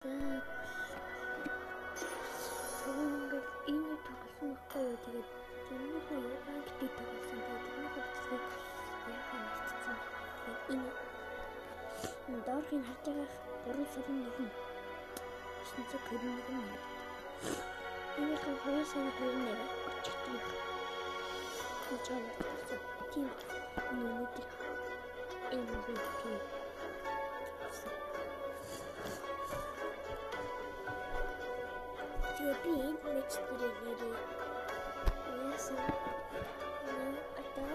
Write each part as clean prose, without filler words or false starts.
Тэгвэл энэ тоглосон байхгүй тэгээд тэрнийхээ ангид тоглосон тэгээд тэрнийхээ яахаа мэдчихсэн. Тэгээд энэ доорхыг харж байгаа 3 сарын 1 921 юм. Энэ их 2 сарын 21 очигдчих. Чамд тийм нүд энэ видео би энэ мэч дээр нэрээ яасан одоо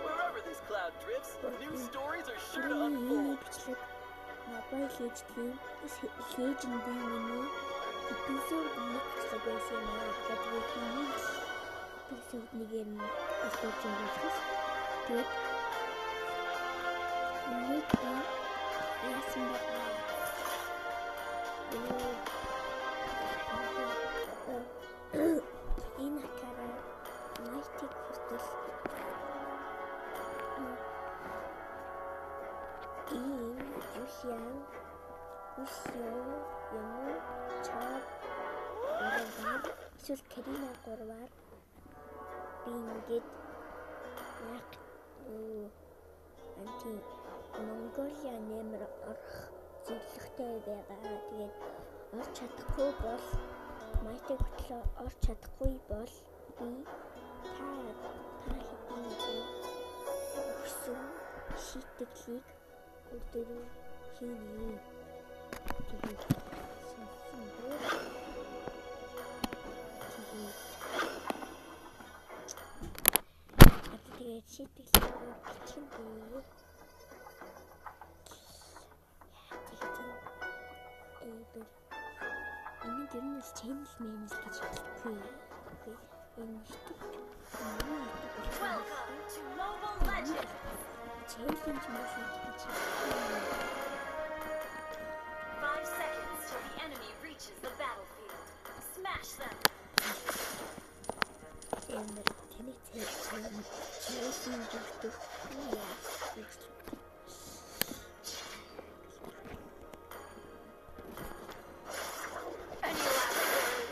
Wherever this cloud drifts, new stories are sure to unfold. Мобайл хийжлийн хийжиндээ миний эпизод нэгтлэг байсан юм аа. Тэгээд миний эпизод нэгээр нь эсэж байгаа. Тэгээд нэг яасан бэ? Энэ хатараа найтик хүртэл юм чад орвар эсвэл Карина 3-аар би ингээд яг анти Монголиа нэмэр орох зөвлөгтэй байгаа. Тэгээд орч чадахгүй бол майтыг хөтлөө орч чадахгүй бол би та хэдийн өгсөн шийтгэлийг өөртөө хийнэ. Тэгээд шийтгэлээ бичиндээ энэ гэрнэс channel менеж гэж хэлдэг. Энэ Welcome to Mobile Legends! challenge message гэж 5 seconds till the enemy reaches the battlefield. Smash them! энэ тэнийг challenge гэдэг юм. Any last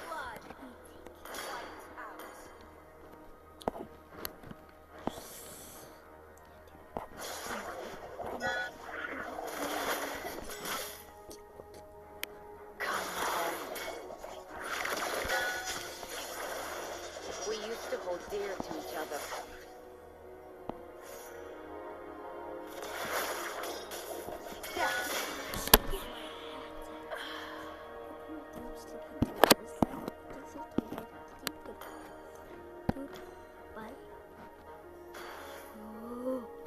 blood? Fight out. We used to hold dear to each other.